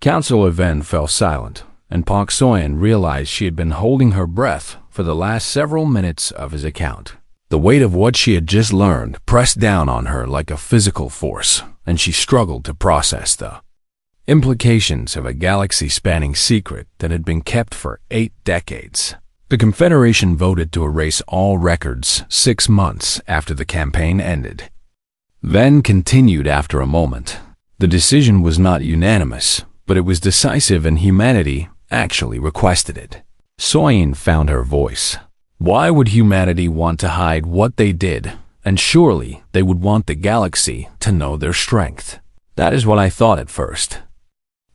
Counselor Ven fell silent, and Pak Soyen realized she had been holding her breath for the last several minutes of his account. The weight of what she had just learned pressed down on her like a physical force, and she struggled to process the implications of a galaxy-spanning secret that had been kept for 8 decades. The Confederation voted to erase all records 6 months after the campaign ended. Ven continued after a moment. The decision was not unanimous, but it was decisive, and humanity actually requested it. Soyen found her voice. Why would humanity want to hide what they did? And surely they would want the galaxy to know their strength. That is what I thought at first,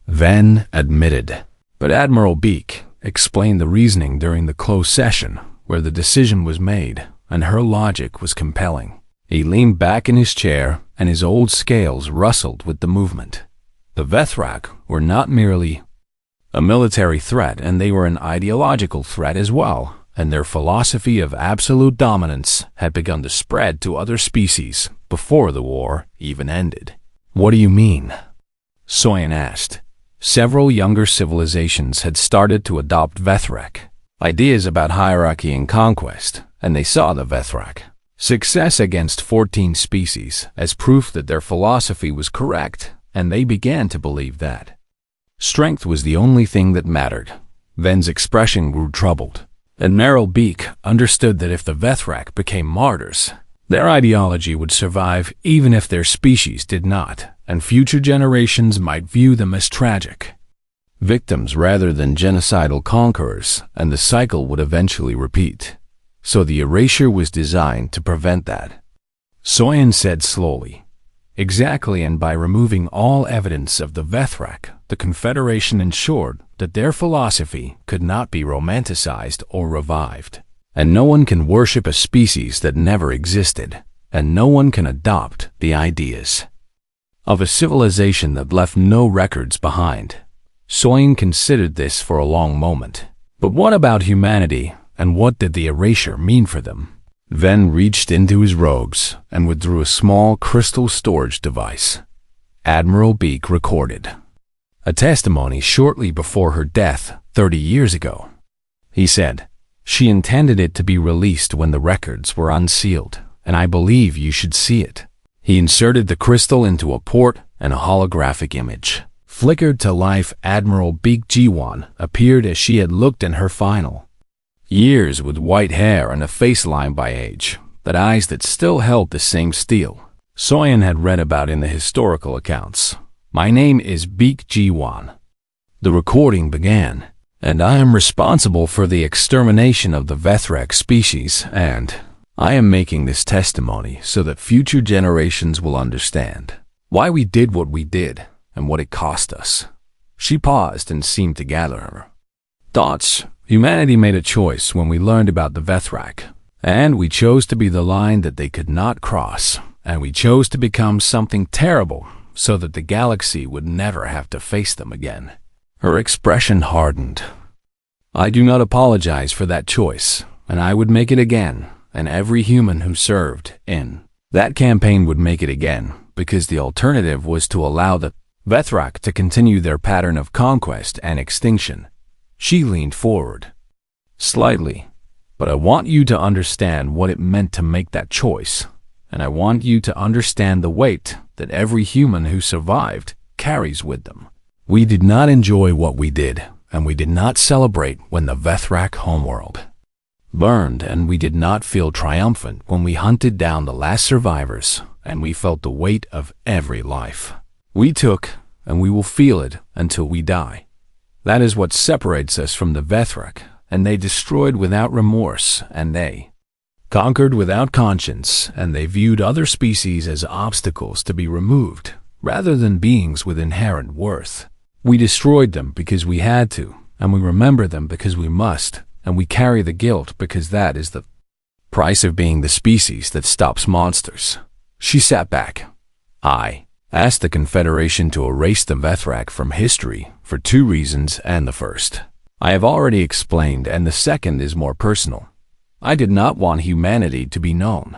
Ven admitted. But Admiral Beak explained the reasoning during the closed session, where the decision was made, and her logic was compelling. He leaned back in his chair, and his old scales rustled with the movement. The Vethrak were not merely a military threat, and they were an ideological threat as well, and their philosophy of absolute dominance had begun to spread to other species before the war even ended. What do you mean? Soyen asked. Several younger civilizations had started to adopt Vethrak, ideas about hierarchy and conquest, and they saw the Vethrak success against 14 species as proof that their philosophy was correct, and they began to believe that strength was the only thing that mattered. Ven's expression grew troubled. Admiral Beak understood that if the Vethrak became martyrs, their ideology would survive even if their species did not, and future generations might view them as tragic victims rather than genocidal conquerors, and the cycle would eventually repeat. So the erasure was designed to prevent that. Soyen said slowly, exactly, and by removing all evidence of the Vethrak, the Confederation ensured that their philosophy could not be romanticized or revived. And no one can worship a species that never existed, and no one can adopt the ideas of a civilization that left no records behind. Soyen considered this for a long moment. But what about humanity, and what did the erasure mean for them? Ven reached into his robes and withdrew a small crystal storage device. Admiral Beak recorded a testimony shortly before her death 30 years ago. He said, "She intended it to be released when the records were unsealed, and I believe you should see it." He inserted the crystal into a port, and a holographic image flickered to life. Admiral Beak Jiwan appeared as she had looked in her final years, with white hair and a face lined by age, but eyes that still held the same steel Soyen had read about in the historical accounts. "My name is Beak Jiwan." The recording began. "And I am responsible for the extermination of the Vethrak species, and I am making this testimony so that future generations will understand why we did what we did and what it cost us." She paused and seemed to gather her thoughts. Humanity made a choice when we learned about the Vethrak, and we chose to be the line that they could not cross, and we chose to become something terrible so that the galaxy would never have to face them again. Her expression hardened. "I do not apologize for that choice, and I would make it again, and every human who served in that campaign would make it again, because the alternative was to allow the Vethrak to continue their pattern of conquest and extinction." She leaned forward slightly. "But I want you to understand what it meant to make that choice, and I want you to understand the weight that every human who survived carries with them. We did not enjoy what we did, and we did not celebrate when the Vethrak homeworld burned, and we did not feel triumphant when we hunted down the last survivors, and we felt the weight of every life we took, and we will feel it until we die. That is what separates us from the Vethrak, and they destroyed without remorse, and they conquered without conscience, and they viewed other species as obstacles to be removed, rather than beings with inherent worth. We destroyed them because we had to, and we remember them because we must, and we carry the guilt because that is the price of being the species that stops monsters." She sat back. "I asked the Confederation to erase the Vethrak from history for 2 reasons, and the first I have already explained, and the second is more personal. I did not want humanity to be known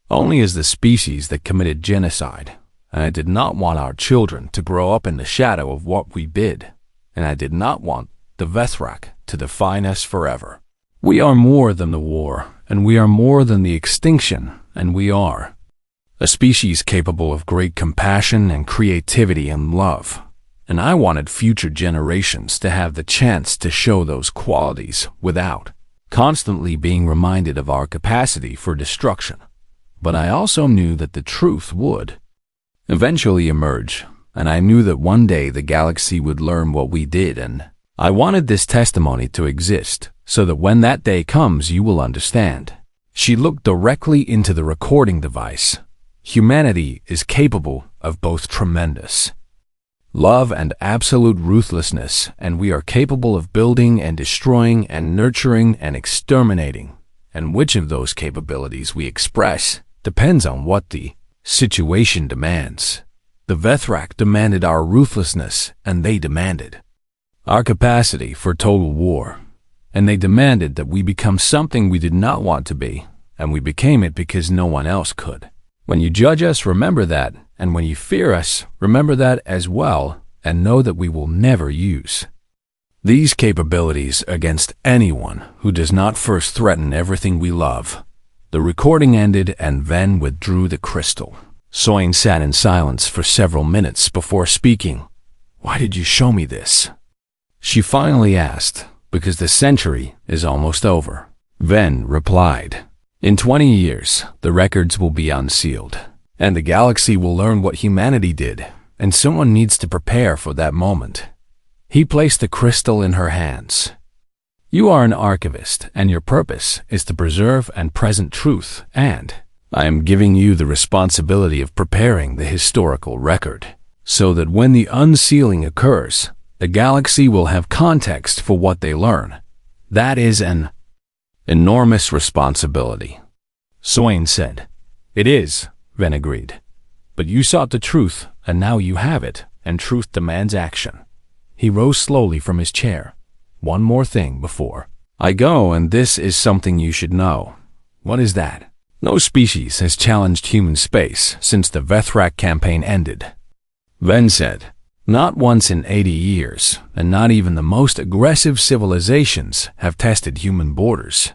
only as the species that committed genocide, and I did not want our children to grow up in the shadow of what we did, and I did not want the Vethrak to define us forever. We are more than the war, and we are more than the extinction, and we are a species capable of great compassion and creativity and love. And I wanted future generations to have the chance to show those qualities without constantly being reminded of our capacity for destruction. But I also knew that the truth would eventually emerge, and I knew that one day the galaxy would learn what we did, and I wanted this testimony to exist so that when that day comes you will understand. She looked directly into the recording device. Humanity is capable of both tremendous love and absolute ruthlessness, and we are capable of building and destroying and nurturing and exterminating. And which of those capabilities we express depends on what the situation demands. The Vethrak demanded our ruthlessness, and they demanded our capacity for total war. And they demanded that we become something we did not want to be, and we became it because no one else could. When you judge us, remember that, and when you fear us, remember that as well, and know that we will never use these capabilities against anyone who does not first threaten everything we love. The recording ended, and Ven withdrew the crystal. Soin sat in silence for several minutes before speaking. "Why did you show me this?" she finally asked. "Because the century is almost over," Ven replied. "In 20 years, the records will be unsealed, and the galaxy will learn what humanity did, and someone needs to prepare for that moment." He placed the crystal in her hands. "You are an archivist, and your purpose is to preserve and present truth, and I am giving you the responsibility of preparing the historical record, so that when the unsealing occurs, the galaxy will have context for what they learn. That is an enormous responsibility." Soin said. "It is," Ven agreed. "But you sought the truth, and now you have it, and truth demands action." He rose slowly from his chair. "One more thing before I go, and this is something you should know." "What is that?" "No species has challenged human space since the Vethrak campaign ended," Ven said. "Not once in 80 years, and not even the most aggressive civilizations have tested human borders,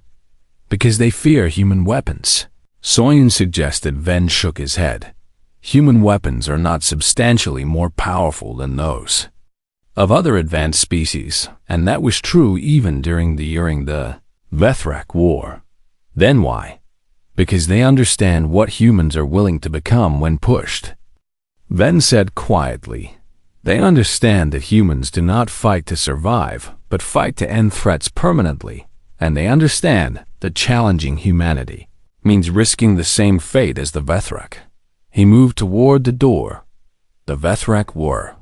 because they fear human weapons." Soin suggested. Ven shook his head. "Human weapons are not substantially more powerful than those of other advanced species, and that was true even during the Vethrak War." "Then why?" "Because they understand what humans are willing to become when pushed," Ven said quietly. "They understand that humans do not fight to survive, but fight to end threats permanently, and they understand that challenging humanity means risking the same fate as the Vethrak." He moved toward the door. "The Vethrak were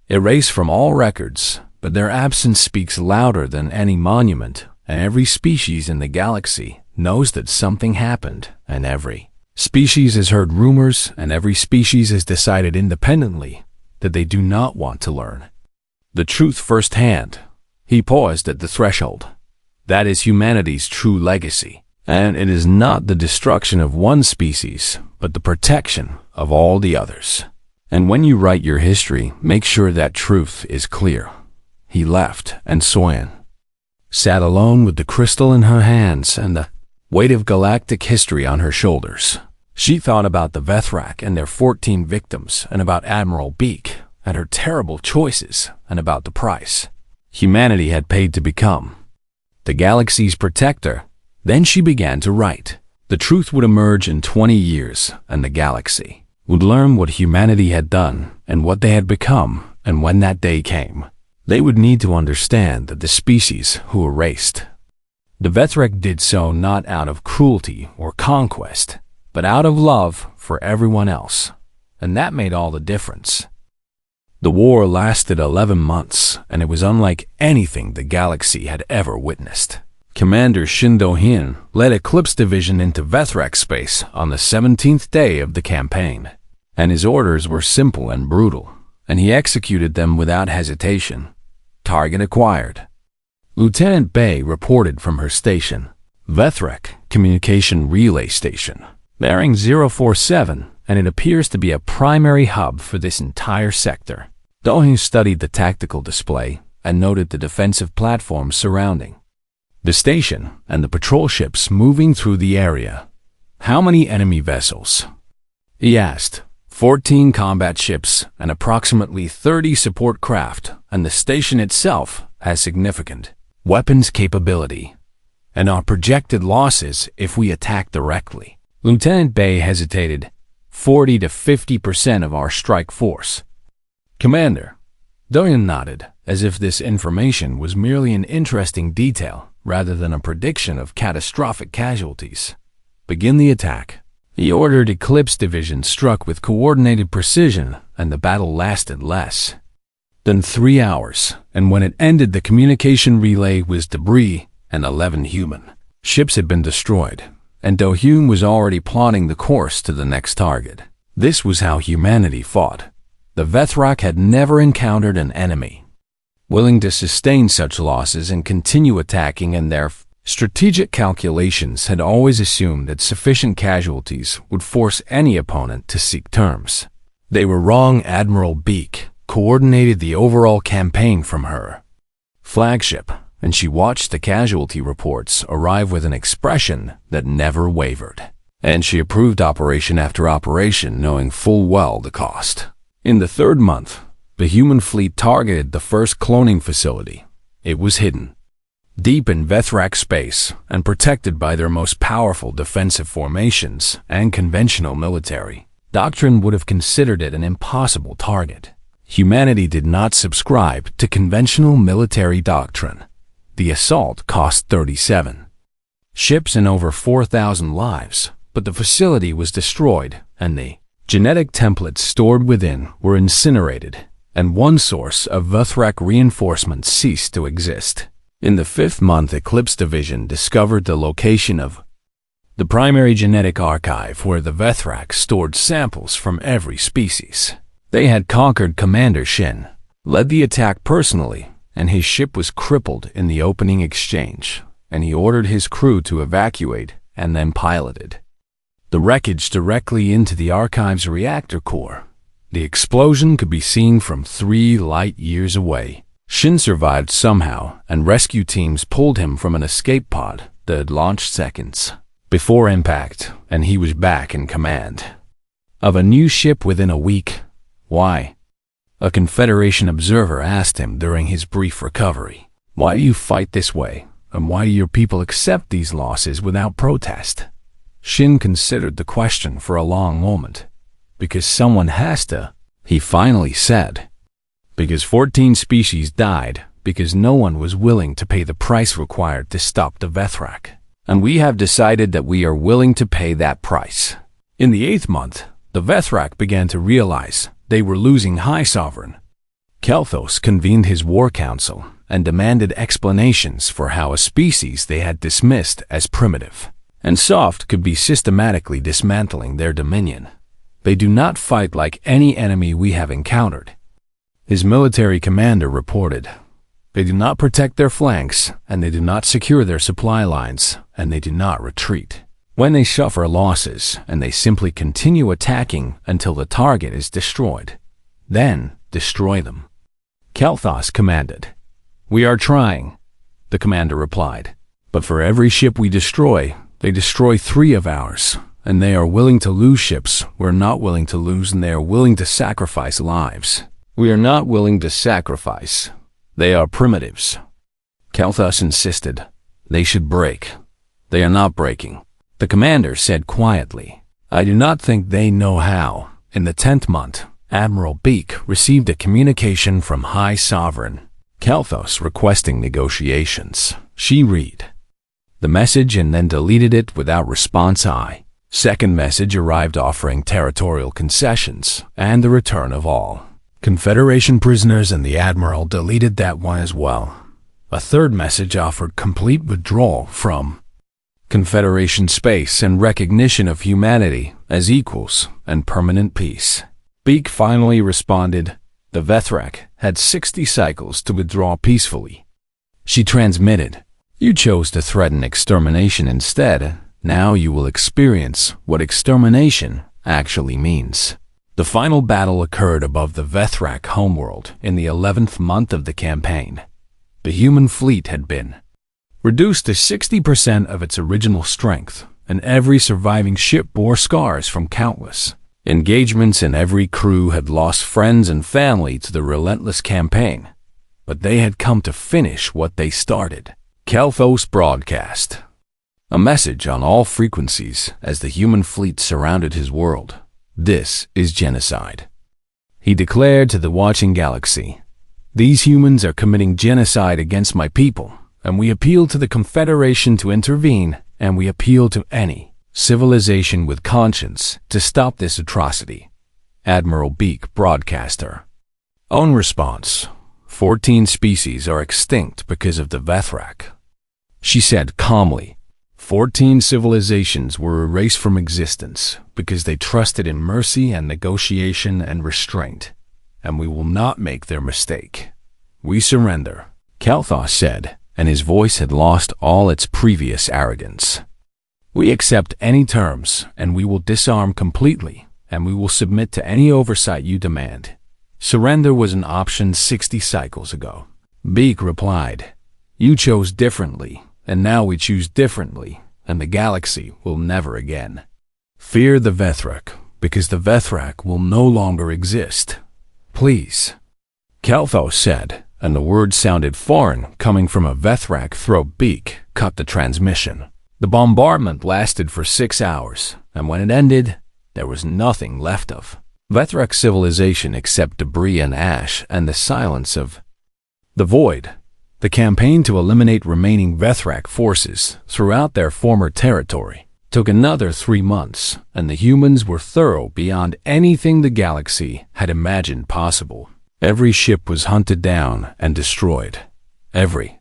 erased from all records, but their absence speaks louder than any monument, and every species in the galaxy knows that something happened, and every species has heard rumors, and every species has decided independently that they do not want to learn the truth firsthand." He paused at the threshold. "That is humanity's true legacy, and it is not the destruction of one species, but the protection of all the others. And when you write your history, make sure that truth is clear." He left, and Soin sat alone with the crystal in her hands and the weight of galactic history on her shoulders. She thought about the Vethrak and their 14 victims, and about Admiral Beak and her terrible choices, and about the price humanity had paid to become the galaxy's protector. Then she began to write. The truth would emerge in 20 years, and the galaxy would learn what humanity had done and what they had become, and when that day came, they would need to understand that the species who erased the Vethrak did so not out of cruelty or conquest, but out of love for everyone else, and that made all the difference. The war lasted 11 months, and it was unlike anything the galaxy had ever witnessed. Commander Shindo-hin led Eclipse Division into Vethrak space on the 17th day of the campaign, and his orders were simple and brutal, and he executed them without hesitation. Target acquired. Lieutenant Bay reported from her station, Vethrak Communication Relay Station, bearing 047, and it appears to be a primary hub for this entire sector. Do-hyun studied the tactical display and noted the defensive platforms surrounding the station and the patrol ships moving through the area. "How many enemy vessels?" he asked. 14 combat ships and approximately 30 support craft, and the station itself has significant weapons capability. "And our projected losses if we attack directly?" Lieutenant Bay hesitated. 40 to 50% of our strike force. "Commander," Do-hyun nodded, as if this information was merely an interesting detail rather than a prediction of catastrophic casualties. "Begin the attack." He ordered Eclipse Division struck with coordinated precision, and the battle lasted less than 3 hours, and when it ended the communication relay was debris and 11 human ships had been destroyed, and Do-hyun was already plotting the course to the next target. This was how humanity fought. The Vethrak had never encountered an enemy willing to sustain such losses and continue attacking, and their strategic calculations had always assumed that sufficient casualties would force any opponent to seek terms. They were wrong. Admiral Beak coordinated the overall campaign from her flagship, and she watched the casualty reports arrive with an expression that never wavered. And she approved operation after operation, knowing full well the cost. In the 3rd month, the human fleet targeted the first cloning facility. It was hidden deep in Vethrak space and protected by their most powerful defensive formations and conventional military doctrine would have considered it an impossible target. Humanity did not subscribe to conventional military doctrine. The assault cost 37 ships and over 4,000 lives, but the facility was destroyed, and the genetic templates stored within were incinerated, and one source of Vethrak reinforcements ceased to exist. In the 5th month, Eclipse Division discovered the location of the primary genetic archive where the Vethrak stored samples from every species. They had conquered. Commander Shin led the attack personally, and his ship was crippled in the opening exchange, and he ordered his crew to evacuate and then piloted the wreckage directly into the archive's reactor core. The explosion could be seen from 3 light years away. Shin survived somehow, and rescue teams pulled him from an escape pod that had launched seconds before impact, and he was back in command of a new ship within a week. "Why?" a Confederation observer asked him during his brief recovery. "Why do you fight this way, and why do your people accept these losses without protest?" Shin considered the question for a long moment. "Because someone has to," he finally said. "Because 14 species died, because no one was willing to pay the price required to stop the Vethrak. And we have decided that we are willing to pay that price." In the 8th month, the Vethrak began to realize they were losing High Sovereign. Kelthos convened his war council and demanded explanations for how a species they had dismissed as primitive and soft could be systematically dismantling their dominion. "They do not fight like any enemy we have encountered," his military commander reported. "They do not protect their flanks, and they do not secure their supply lines, and they do not retreat. When they suffer losses, and they simply continue attacking until the target is destroyed, then destroy them." Kelthos commanded. "We are trying," the commander replied. "But for every ship we destroy, they destroy 3 of ours, and they are willing to lose ships we're not willing to lose, and they are willing to sacrifice lives we are not willing to sacrifice. They are primitives." Kelthos insisted. "They should break." "They are not breaking," the commander said quietly. "I do not think they know how." In the 10th month, Admiral Beak received a communication from High Sovereign Kelthos requesting negotiations. She read the message and then deleted it without response. Second message arrived offering territorial concessions and the return of all Confederation prisoners, and the Admiral deleted that one as well. A third message offered complete withdrawal from Confederation space and recognition of humanity as equals and permanent peace. Beak finally responded. The Vethrak had 60 cycles to withdraw peacefully. She transmitted, "You chose to threaten extermination instead. Now you will experience what extermination actually means. The final battle occurred above the Vethrak homeworld in the 11th month of the campaign. The human fleet had been reduced to 60% of its original strength, and every surviving ship bore scars from countless engagements, and every crew had lost friends and family to the relentless campaign. But they had come to finish what they started. Kelthos broadcast a message on all frequencies as the human fleet surrounded his world. This is genocide. He declared to the watching galaxy, "These humans are committing genocide against my people, and we appeal to the Confederation to intervene, and we appeal to any civilization with conscience to stop this atrocity." Admiral Beak, broadcaster. Own response: 14 species are extinct because of the Vethrak. She said calmly, 14 civilizations were erased from existence because they trusted in mercy and negotiation and restraint, and we will not make their mistake. We surrender, Kelthos said, and his voice had lost all its previous arrogance. We accept any terms, and we will disarm completely, and we will submit to any oversight you demand. Surrender was an option 60 cycles ago. Beak replied, "You chose differently, and now we choose differently, and the galaxy will never again fear the Vethrak, because the Vethrak will no longer exist. Please," Kelthos said, and the words sounded foreign coming from a Vethrak throat. Beak cut the transmission. The bombardment lasted for 6 hours, and when it ended, there was nothing left of Vethrak civilization except debris and ash and the silence of the void. The campaign to eliminate remaining Vethrak forces throughout their former territory took another 3 months, and the humans were thorough beyond anything the galaxy had imagined possible. Every ship was hunted down and destroyed. Every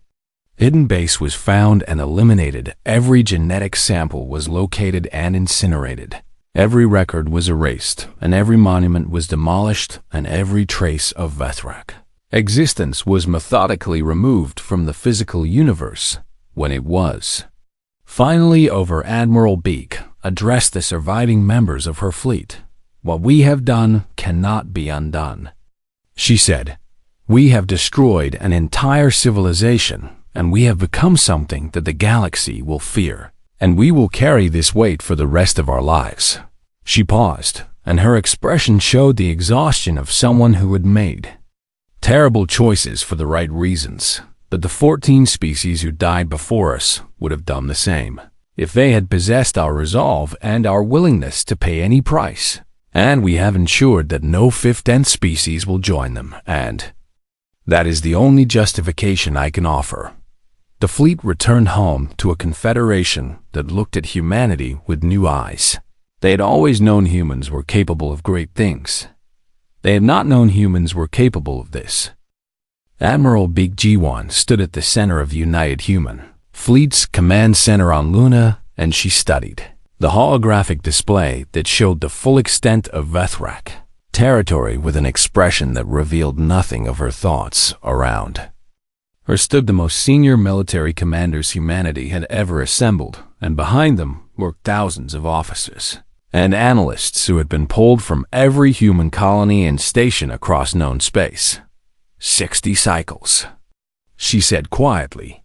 hidden base was found and eliminated. Every genetic sample was located and incinerated. Every record was erased, and every monument was demolished, and every trace of Vethrak existence was methodically removed from the physical universe when it was finally over. Admiral Beak addressed the surviving members of her fleet. "What we have done cannot be undone," she said. "We have destroyed an entire civilization, and we have become something that the galaxy will fear, and we will carry this weight for the rest of our lives." She paused, and her expression showed the exhaustion of someone who had made terrible choices for the right reasons, but the 14 species who died before us would have done the same if they had possessed our resolve and our willingness to pay any price. And we have ensured that no 15th species will join them, and that is the only justification I can offer. The fleet returned home to a confederation that looked at humanity with new eyes. They had always known humans were capable of great things. They had not known humans were capable of this. Admiral Beak Jiwan stood at the center of the United Human Fleet's command center on Luna, and she studied the holographic display that showed the full extent of Vethrak territory with an expression that revealed nothing of her thoughts. Around her stood the most senior military commanders humanity had ever assembled, and behind them worked thousands of officers and analysts who had been pulled from every human colony and station across known space. 60 cycles, she said quietly.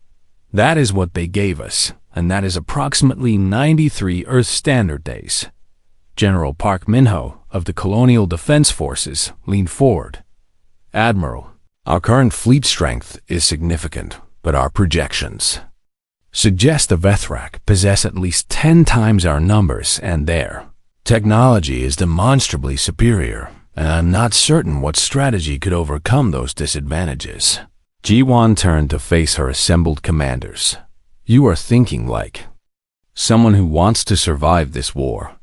That is what they gave us, and that is approximately 93 Earth Standard Days. General Park Minho of the Colonial Defense Forces leaned forward. "Admiral, our current fleet strength is significant, but our projections suggest the Vethrak possess at least 10 times our numbers, and their technology is demonstrably superior, and I'm not certain what strategy could overcome those disadvantages." Jiwan turned to face her assembled commanders. "You are thinking like someone who wants to survive this war,"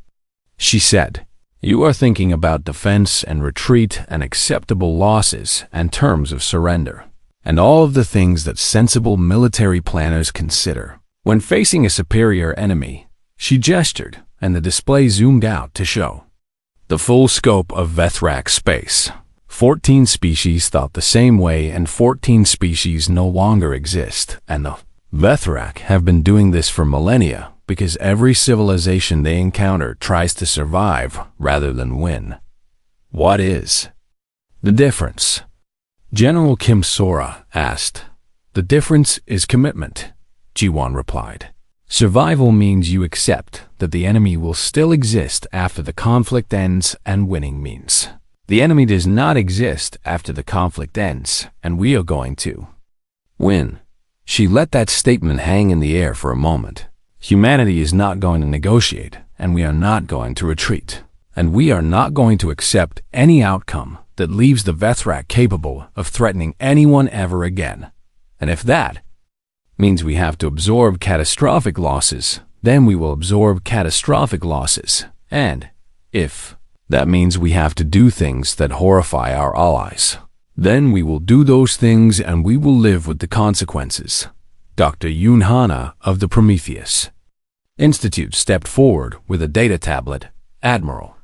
she said. "You are thinking about defense and retreat and acceptable losses and terms of surrender, and all of the things that sensible military planners consider when facing a superior enemy." She gestured, and the display zoomed out to show the full scope of Vethrak space. 14 species thought the same way, and 14 species no longer exist, and the Vethrak have been doing this for millennia, because every civilization they encounter tries to survive rather than win. What is the difference? General Kim Sora asked. The difference is commitment, Ji-won replied. Survival means you accept that the enemy will still exist after the conflict ends, and winning means the enemy does not exist after the conflict ends, and we are going to win. She let that statement hang in the air for a moment. Humanity is not going to negotiate, and we are not going to retreat, and we are not going to accept any outcome that leaves the Vethrak capable of threatening anyone ever again. And if that means we have to absorb catastrophic losses, then we will absorb catastrophic losses. And if that means we have to do things that horrify our allies, then we will do those things and we will live with the consequences. Dr. Yoon Hana of the Prometheus Institute stepped forward with a data tablet. Admiral,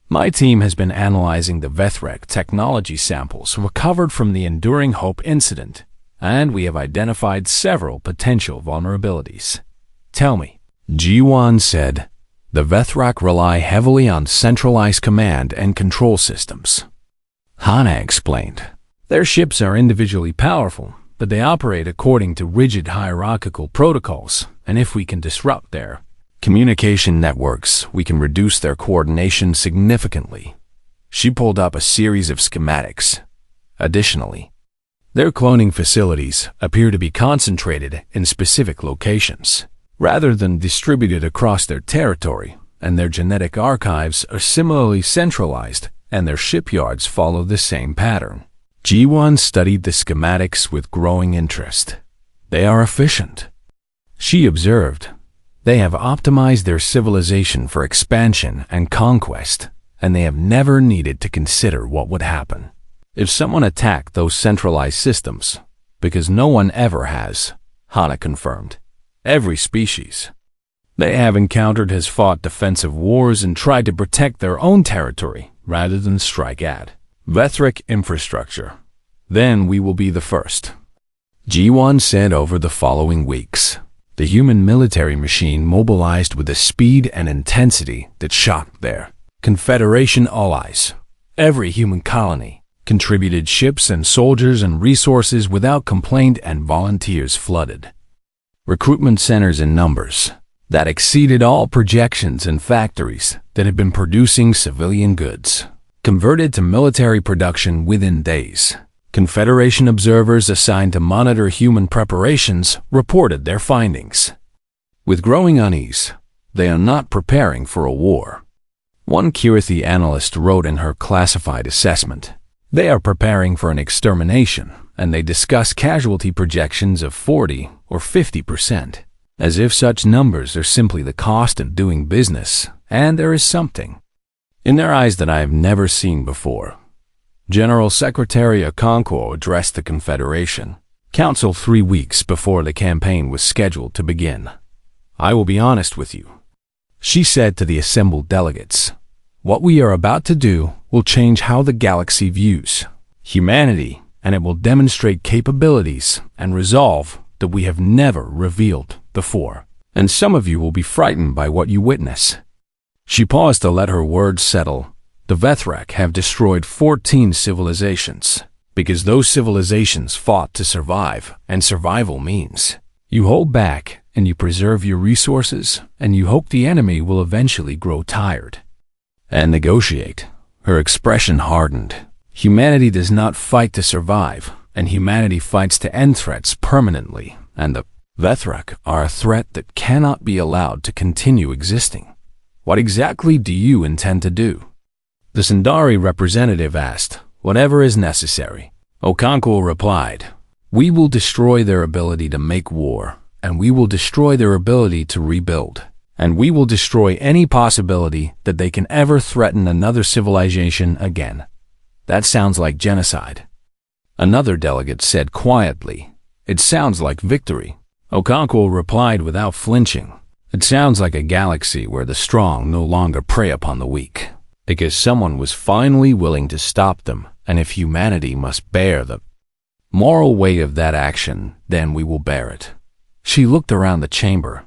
my team has been analyzing the Vethrak technology samples recovered from the Enduring Hope incident, and we have identified several potential vulnerabilities. Tell me, Ji-won said. The Vethrak rely heavily on centralized command and control systems. Hana explained. Their ships are individually powerful, but they operate according to rigid hierarchical protocols, and if we can disrupt their communication networks, we can reduce their coordination significantly. She pulled up a series of schematics. Additionally, their cloning facilities appear to be concentrated in specific locations, rather than distributed across their territory, and their genetic archives are similarly centralized, and their shipyards follow the same pattern. Ji-won studied the schematics with growing interest. They are efficient. She observed. They have optimized their civilization for expansion and conquest, and they have never needed to consider what would happen if someone attacked those centralized systems, because no one ever has, Hana confirmed. Every species they have encountered has fought defensive wars and tried to protect their own territory rather than strike at Vethrak infrastructure. Then we will be the first. Ji-won said over the following weeks, the human military machine mobilized with a speed and intensity that shocked their Confederation allies. Every human colony contributed ships and soldiers and resources without complaint, and volunteers flooded recruitment centers in numbers that exceeded all projections, and factories that had been producing civilian goods converted to military production within days. Confederation observers assigned to monitor human preparations reported their findings. With growing unease, they are not preparing for a war. One Kirathi analyst wrote in her classified assessment, they are preparing for an extermination, and they discuss casualty projections of 40 or 50%, as if such numbers are simply the cost of doing business, and there is something in their eyes that I have never seen before. General Secretary Okonkwo addressed the Confederation Council 3 weeks before the campaign was scheduled to begin. I will be honest with you, she said to the assembled delegates. What we are about to do will change how the galaxy views humanity, and it will demonstrate capabilities and resolve that we have never revealed before, and some of you will be frightened by what you witness. She paused to let her words settle. The Vethrak have destroyed 14 civilizations, because those civilizations fought to survive, and survival means you hold back and you preserve your resources, and you hope the enemy will eventually grow tired and negotiate. Her expression hardened. Humanity does not fight to survive, and humanity fights to end threats permanently, and the Vethrak are a threat that cannot be allowed to continue existing. What exactly do you intend to do? The Sundari representative asked. Whatever is necessary. Okonkwo replied. We will destroy their ability to make war, and we will destroy their ability to rebuild, and we will destroy any possibility that they can ever threaten another civilization again. That sounds like genocide. Another delegate said quietly, it sounds like victory. Okonkwo replied without flinching. It sounds like a galaxy where the strong no longer prey upon the weak, because someone was finally willing to stop them, and if humanity must bear the moral weight of that action, then we will bear it. She looked around the chamber.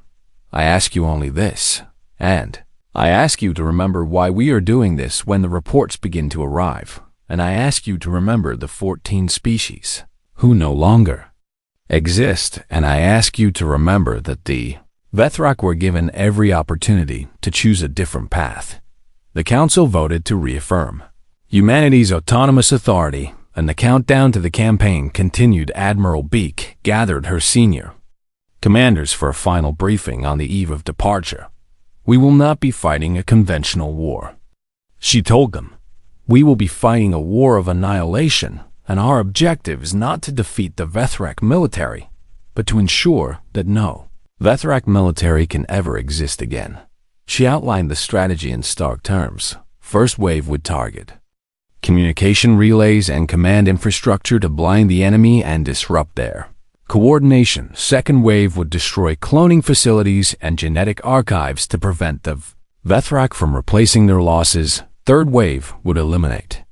I ask you only this, and I ask you to remember why we are doing this when the reports begin to arrive, and I ask you to remember the 14 species who no longer exist, and I ask you to remember that the Vethrak were given every opportunity to choose a different path. The Council voted to reaffirm humanity's autonomous authority, and the countdown to the campaign continued. Admiral Beak gathered her senior commanders for a final briefing on the eve of departure. We will not be fighting a conventional war, she told them. We will be fighting a war of annihilation, and our objective is not to defeat the Vethrak military, but to ensure that no Vethrak military can ever exist again. She outlined the strategy in stark terms. First wave would target communication relays and command infrastructure to blind the enemy and disrupt their coordination. Second wave would destroy cloning facilities and genetic archives to prevent the Vethrak from replacing their losses. Third wave would eliminate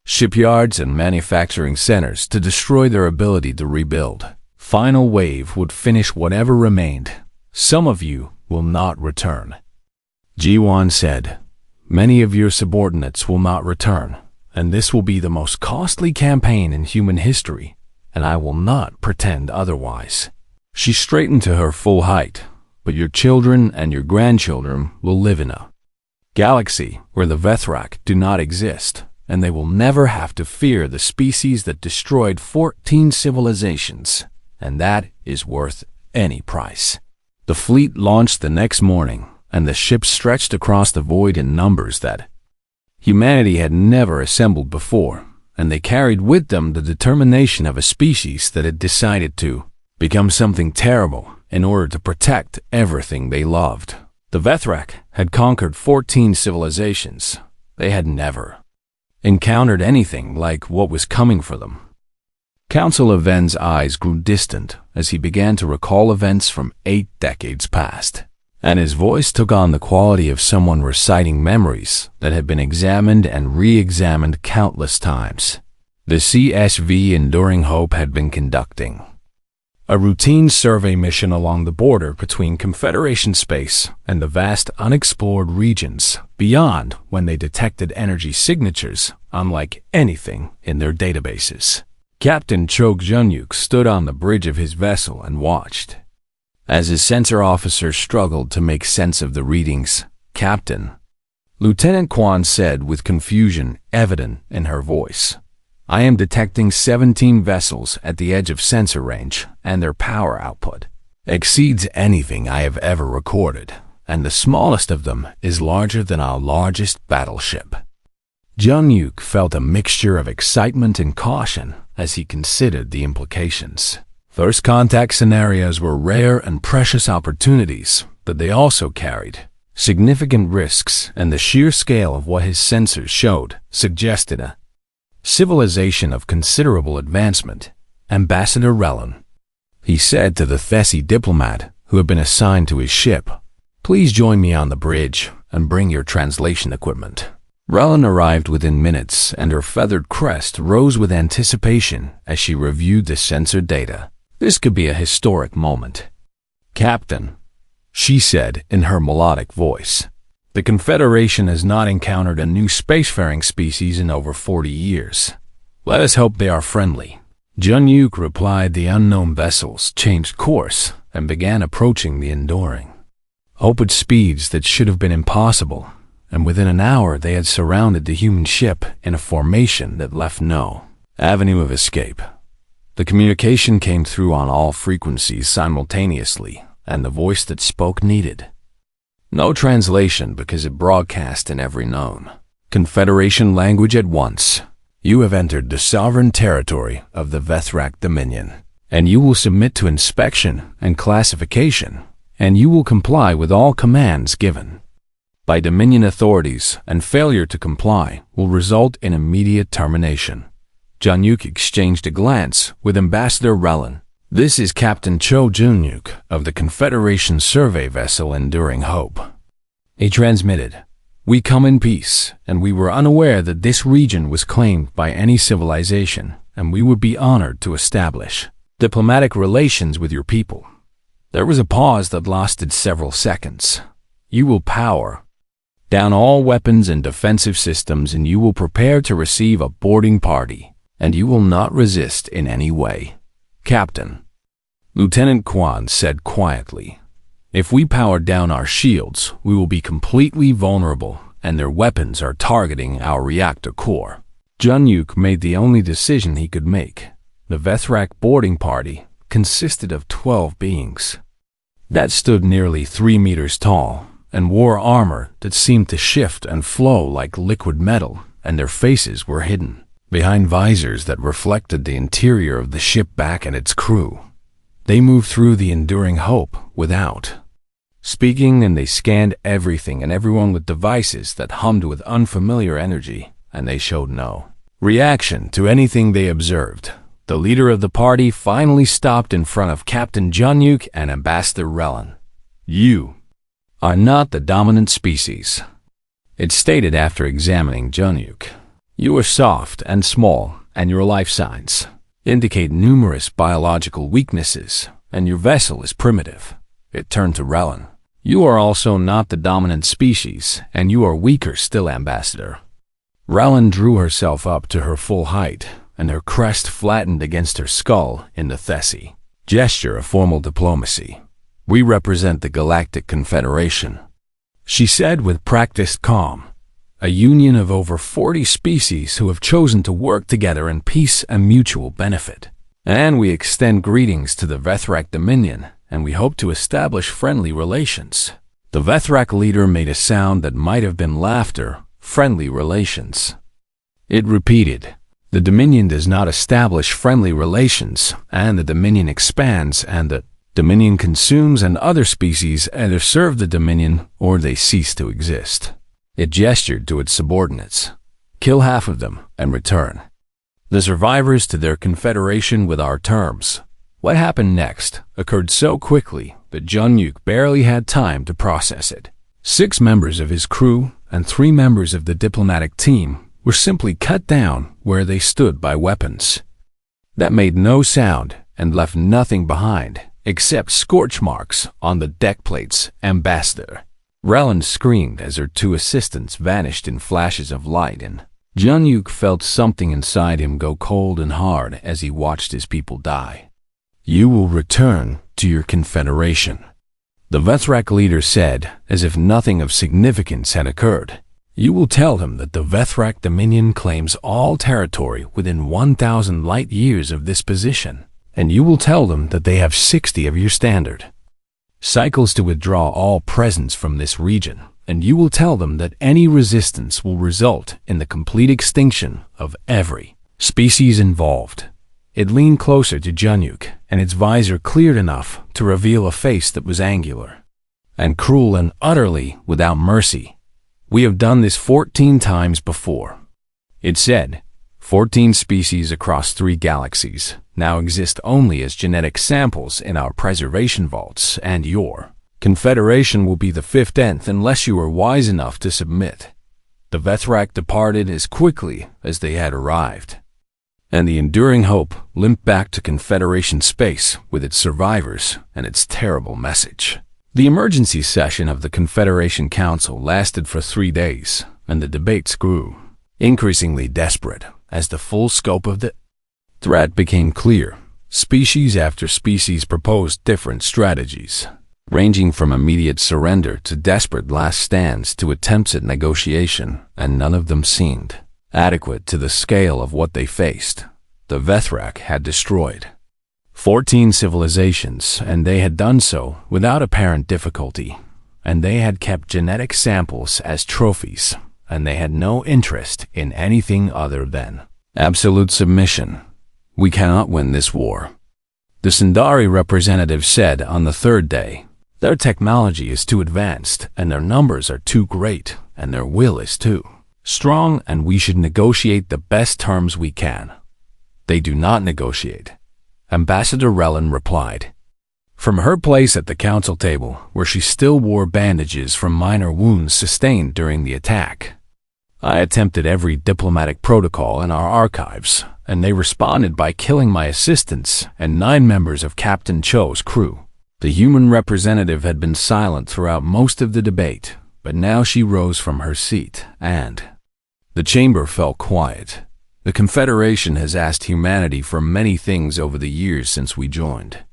shipyards and manufacturing centers to destroy their ability to rebuild. Final wave would finish whatever remained. Some of you will not return. Jiwan said, many of your subordinates will not return, and this will be the most costly campaign in human history, and I will not pretend otherwise. She straightened to her full height, but your children and your grandchildren will live in a galaxy where the Vethrak do not exist, and they will never have to fear the species that destroyed 14 civilizations, and that is worth any price. The fleet launched the next morning, and the ships stretched across the void in numbers that humanity had never assembled before, and they carried with them the determination of a species that had decided to become something terrible in order to protect everything they loved. The Vethrak had conquered 14 civilizations. They had never encountered anything like what was coming for them. Council of Ven's eyes grew distant as he began to recall events from 8 decades past, and his voice took on the quality of someone reciting memories that had been examined and re-examined countless times. The CSV Enduring Hope had been conducting a routine survey mission along the border between Confederation space and the vast unexplored regions beyond when they detected energy signatures unlike anything in their databases. Captain Cho Junyuk stood on the bridge of his vessel and watched as his sensor officer struggled to make sense of the readings. Captain, Lieutenant Kwan said with confusion evident in her voice, I am detecting 17 vessels at the edge of sensor range, and their power output exceeds anything I have ever recorded, and the smallest of them is larger than our largest battleship. Junyuk felt a mixture of excitement and caution as he considered the implications. First contact scenarios were rare and precious opportunities, but they also carried significant risks, and the sheer scale of what his sensors showed suggested a civilization of considerable advancement. Ambassador Relon, he said to the Thessi diplomat who had been assigned to his ship, please join me on the bridge and bring your translation equipment. Relon arrived within minutes, and her feathered crest rose with anticipation as she reviewed the sensor data. This could be a historic moment. Captain, she said in her melodic voice, the Confederation has not encountered a new spacefaring species in over 40 years. Let us hope they are friendly. Junyuk replied. The unknown vessels changed course and began approaching the Enduring Hope at speeds that should have been impossible, and within an hour they had surrounded the human ship in a formation that left no avenue of escape. The communication came through on all frequencies simultaneously, and the voice that spoke needed no translation because it broadcast in every known Confederation language at once. You have entered the sovereign territory of the Vethrak Dominion, and you will submit to inspection and classification, and you will comply with all commands given by Dominion authorities, and failure to comply will result in immediate termination. Junyuk exchanged a glance with Ambassador Relon. This is Captain Cho Junyuk of the Confederation survey vessel Enduring Hope. He transmitted, we come in peace, and we were unaware that this region was claimed by any civilization, and we would be honored to establish diplomatic relations with your people. There was a pause that lasted several seconds. "You will power down all weapons and defensive systems, and you will prepare to receive a boarding party, and you will not resist in any way, Captain." Lieutenant Quan said quietly, "If we power down our shields, we will be completely vulnerable, and their weapons are targeting our reactor core." Jun-Yuk made the only decision he could make. The Vethrak boarding party consisted of 12 beings that stood nearly 3 meters tall and wore armor that seemed to shift and flow like liquid metal, and their faces were hidden behind visors that reflected the interior of the ship back and its crew. They moved through the enduring hope without speaking, and they scanned everything and everyone with devices that hummed with unfamiliar energy, and they showed no reaction to anything they observed. The leader of the party finally stopped in front of Captain Jun-Yuk and Ambassador Relin. "You are not the dominant species," it stated after examining Jun-Yuk. "You are soft and small, and your life signs indicate numerous biological weaknesses, and your vessel is primitive." It turned to Relin. "You are also not the dominant species, and you are weaker still, Ambassador." Relin drew herself up to her full height, and her crest flattened against her skull in the Thessi gesture of formal diplomacy. "We represent the Galactic Confederation," she said with practiced calm, "a union of over 40 species who have chosen to work together in peace and mutual benefit. And we extend greetings to the Vethrak Dominion, and we hope to establish friendly relations." The Vethrak leader made a sound that might have been laughter. "Friendly relations." It repeated, "The Dominion does not establish friendly relations, and the Dominion expands, and the Dominion consumes, and other species either serve the Dominion or they cease to exist." It gestured to its subordinates. "Kill half of them and return the survivors to their confederation with our terms." What happened next occurred so quickly that Jun-Yuk barely had time to process it. 6 members of his crew and 3 members of the diplomatic team were simply cut down where they stood by weapons that made no sound and left nothing behind except scorch marks on the deck plates. Ambassador Relin screamed as her 2 assistants vanished in flashes of light, and Jun-Yuk felt something inside him go cold and hard as he watched his people die. "You will return to your confederation," the Vethrak leader said, as if nothing of significance had occurred. "You will tell them that the Vethrak Dominion claims all territory within 1,000 light years of this position, and you will tell them that they have 60 of your standard cycles to withdraw all presence from this region, and you will tell them that any resistance will result in the complete extinction of every species involved." It leaned closer to Jun-Yuk, and its visor cleared enough to reveal a face that was angular and cruel and utterly without mercy. "We have done this 14 times before," it said. 14 species across 3 galaxies now exist only as genetic samples in our preservation vaults, and your confederation will be the 15th unless you are wise enough to submit. The Vethrak departed as quickly as they had arrived, and the enduring hope limped back to Confederation space with its survivors and its terrible message. The emergency session of the Confederation Council lasted for 3 days, and the debates grew increasingly desperate as the full scope of the threat became clear. Species after species proposed different strategies, ranging from immediate surrender to desperate last stands to attempts at negotiation, and none of them seemed adequate to the scale of what they faced. The Vethrak had destroyed 14 civilizations, and they had done so without apparent difficulty, and they had kept genetic samples as trophies, and they had no interest in anything other than absolute submission. "We cannot win this war," the Sundari representative said on the 3rd day. "Their technology is too advanced, and their numbers are too great, and their will is too strong, and we should negotiate the best terms we can." "They do not negotiate," Ambassador Relin replied. From her place at the council table, where she still wore bandages from minor wounds sustained during the attack, "I attempted every diplomatic protocol in our archives, and they responded by killing my assistants and 9 members of Captain Cho's crew. The human representative had been silent throughout most of the debate, but now she rose from her seat, and the chamber fell quiet. The Confederation has asked humanity for many things over the years since we joined,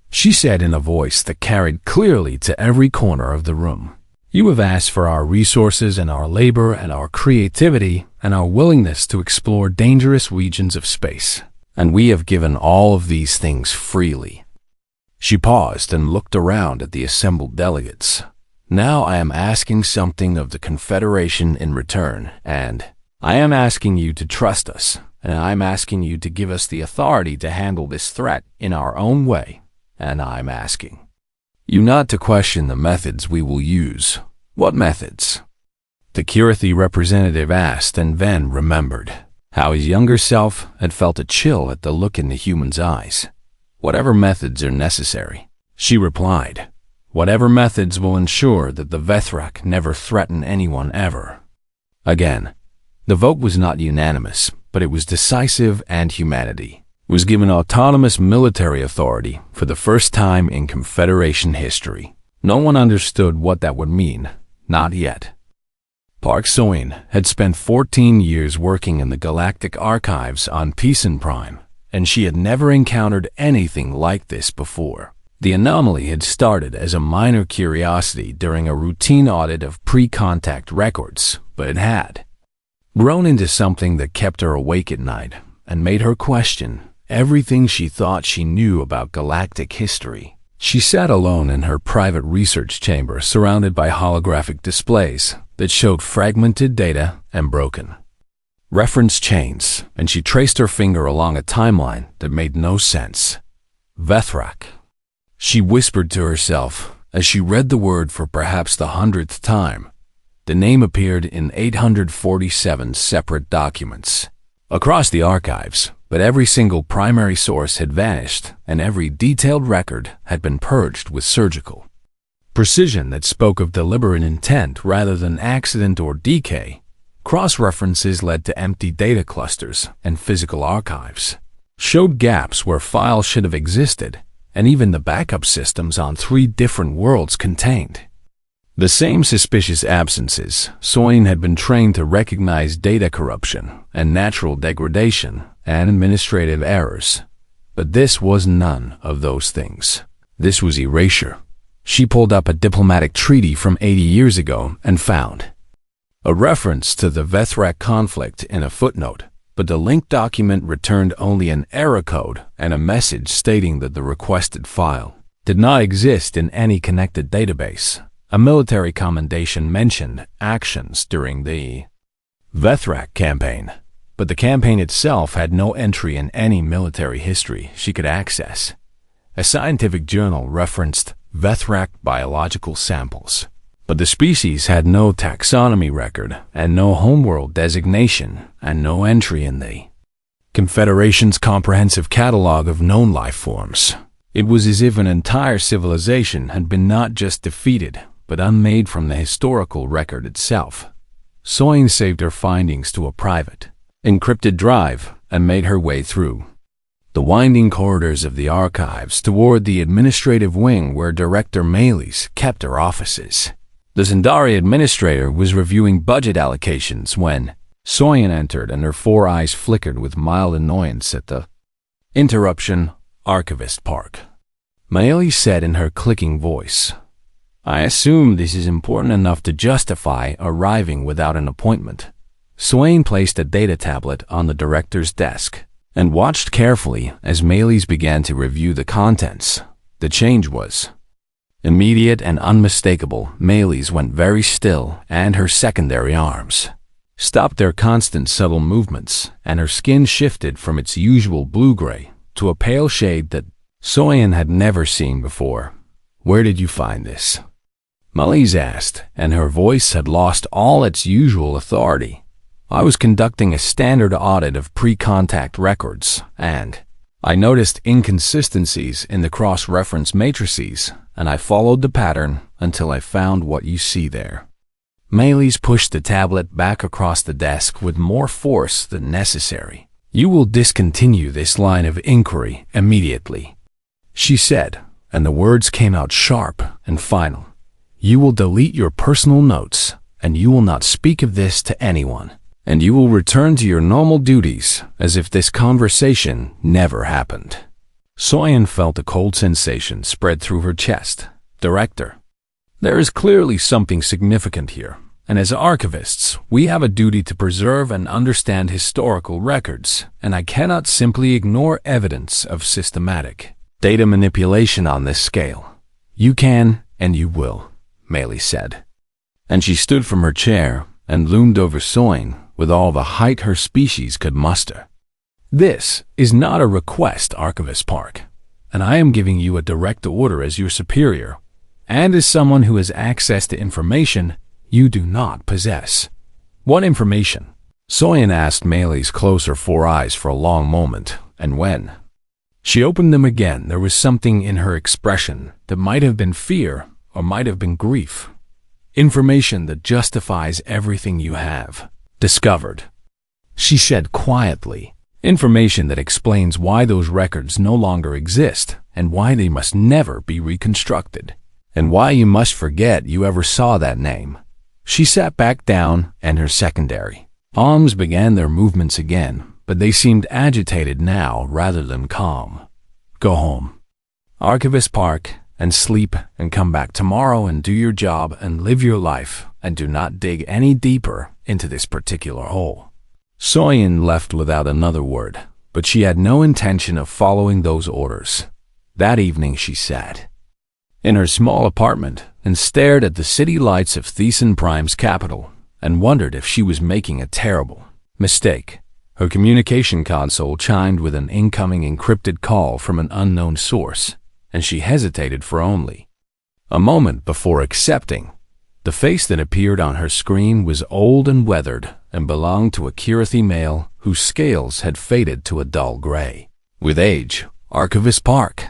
she said in a voice that carried clearly to every corner of the room. You have asked for our resources and our labor and our creativity and our willingness to explore dangerous regions of space, and we have given all of these things freely. She paused and looked around at the assembled delegates. Now I am asking something of the Confederation in return, and I am asking you to trust us, and I am asking you to give us the authority to handle this threat in our own way, and I am asking you not to question the methods we will use. What methods? The Kirathi representative asked, and then remembered how his younger self had felt a chill at the look in the human's eyes. Whatever methods are necessary, she replied. Whatever methods will ensure that the Vethrak never threaten anyone ever. Again, the vote was not unanimous, but it was decisive, and humanity was given autonomous military authority for the first time in Confederation history. No one understood what that would mean, not yet. Park Soin had spent 14 years working in the Galactic Archives on Peace Prime, and she had never encountered anything like this before. The anomaly had started as a minor curiosity during a routine audit of pre-contact records, but it had grown into something that kept her awake at night and made her question everything she thought she knew about galactic history. She sat alone in her private research chamber, surrounded by holographic displays that showed fragmented data and broken reference chains, and she traced her finger along a timeline that made no sense. Vethrak, she whispered to herself as she read the word for perhaps the 100th time. The name appeared in 847 separate documents across the archives, but every single primary source had vanished, and every detailed record had been purged with surgical precision that spoke of deliberate intent rather than accident or decay. Cross-references led to empty data clusters, and physical archives showed gaps where files should have existed, and even the backup systems on 3 different worlds contained the same suspicious absences. Soin had been trained to recognize data corruption and natural degradation and administrative errors, but this was none of those things. This was erasure. She pulled up a diplomatic treaty from 80 years ago and found a reference to the Vethrak conflict in a footnote, but the linked document returned only an error code and a message stating that the requested file did not exist in any connected database. A military commendation mentioned actions during the Vethrak campaign, but the campaign itself had no entry in any military history she could access. A scientific journal referenced Vethrak biological samples, but the species had no taxonomy record and no homeworld designation and no entry in the Confederation's comprehensive catalog of known life forms. It was as if an entire civilization had been not just defeated, but unmade from the historical record itself. Soin saved her findings to a private, encrypted drive and made her way through the winding corridors of the archives toward the administrative wing where Director Maylis kept her offices. The Zendari administrator was reviewing budget allocations when Soin entered, and her 4 eyes flickered with mild annoyance at the interruption. Archivist Park, Maylis said in her clicking voice. I assume this is important enough to justify arriving without an appointment. Swain placed a data tablet on the director's desk and watched carefully as Maylis began to review the contents. The change was immediate and unmistakable. Maylis went very still, and her secondary arms stopped their constant subtle movements, and her skin shifted from its usual blue-gray to a pale shade that Soyan had never seen before. Where did you find this? Maylis asked, and her voice had lost all its usual authority. I was conducting a standard audit of pre-contact records, and I noticed inconsistencies in the cross-reference matrices, and I followed the pattern until I found what you see there. Maylis pushed the tablet back across the desk with more force than necessary. You will discontinue this line of inquiry immediately, she said, and the words came out sharp and final. "You will delete your personal notes, and you will not speak of this to anyone, and you will return to your normal duties as if this conversation never happened." Soyan felt a cold sensation spread through her chest. "Director, there is clearly something significant here, and as archivists, we have a duty to preserve and understand historical records, and I cannot simply ignore evidence of systematic data manipulation on this scale." "You can, and you will," Meili said. And she stood from her chair and loomed over Soyan with all the height her species could muster. "This is not a request, Archivist Park, and I am giving you a direct order as your superior, and as someone who has access to information you do not possess." "What information?" Soyan asked Meili's closer four eyes for a long moment, and when she opened them again, there was something in her expression that might have been fear or might have been grief. "Information that justifies everything you have discovered," she said quietly. "Information that explains why those records no longer exist and why they must never be reconstructed, and why you must forget you ever saw that name." She sat back down, and her secondary arms began their movements again, but they seemed agitated now rather than calm. "Go home, Archivist Park, and sleep, and come back tomorrow and do your job and live your life, and do not dig any deeper into this particular hole." Soyan left without another word, but she had no intention of following those orders. That evening she sat in her small apartment and stared at the city lights of Thesan Prime's capital and wondered if she was making a terrible mistake. Her communication console chimed with an incoming encrypted call from an unknown source, and she hesitated for only a moment before accepting. The face that appeared on her screen was old and weathered and belonged to a Kirathi male whose scales had faded to a dull gray. "With age, Archivist Park,"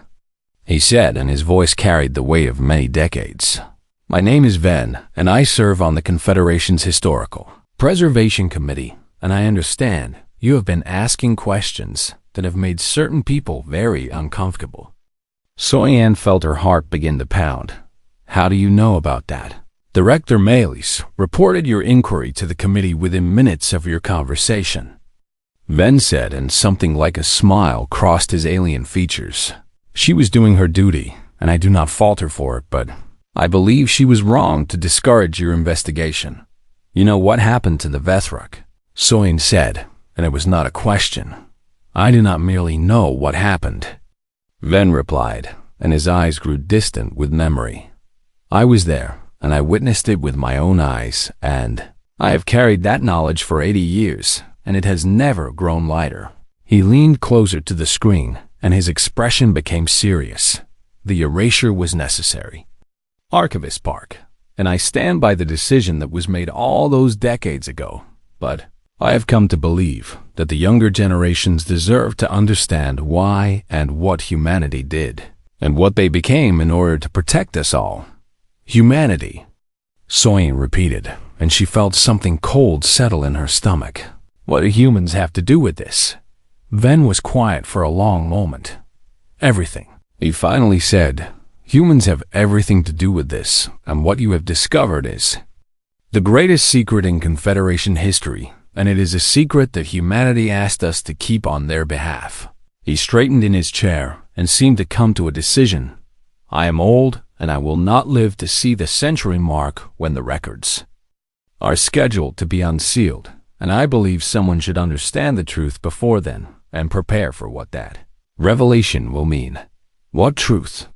he said, and his voice carried the weight of many decades. "My name is Ven, and I serve on the Confederation's Historical Preservation Committee, and I understand you have been asking questions that have made certain people very uncomfortable." Soyan felt her heart begin to pound. "How do you know about that?" "Director Meili reported your inquiry to the committee within minutes of your conversation," Ven said, and something like a smile crossed his alien features. "She was doing her duty, and I do not fault her for it, but I believe she was wrong to discourage your investigation." "You know what happened to the Vethrak?" Soyan said, and it was not a question. "I do not merely know what happened," Ven replied, and his eyes grew distant with memory. "I was there, and I witnessed it with my own eyes, and I have carried that knowledge for 80 years, and it has never grown lighter." He leaned closer to the screen, and his expression became serious. "The erasure was necessary, Archivist Park, and I stand by the decision that was made all those decades ago, but I have come to believe that the younger generations deserve to understand why and what humanity did, and what they became in order to protect us all." "Humanity," Soyan repeated, and she felt something cold settle in her stomach. "What do humans have to do with this?" Ven was quiet for a long moment. "Everything," he finally said. "Humans have everything to do with this, and what you have discovered is the greatest secret in Confederation history, and it is a secret that humanity asked us to keep on their behalf." He straightened in his chair and seemed to come to a decision. "I am old, and I will not live to see the century mark when the records are scheduled to be unsealed, and I believe someone should understand the truth before then and prepare for what that revelation will mean." "What truth?"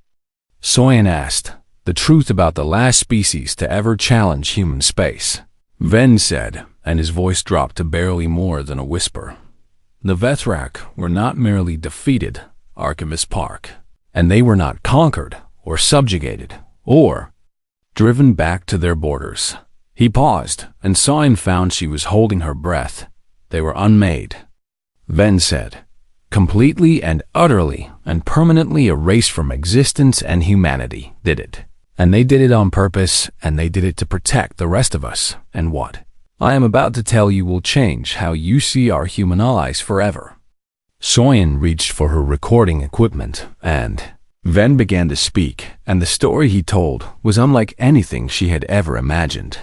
Soyan asked. "The truth about the last species to ever challenge human space," Ven said, and his voice dropped to barely more than a whisper. "The Vethrak were not merely defeated, Archivist Park, and they were not conquered or subjugated or driven back to their borders." He paused, and Soyan found she was holding her breath. "They were unmade," Ven said. "Completely and utterly and permanently erased from existence and humanity did it. And they did it on purpose, and they did it to protect the rest of us. And what I am about to tell you will change how you see our human allies forever." Soyan reached for her recording equipment, and Ven began to speak, and the story he told was unlike anything she had ever imagined.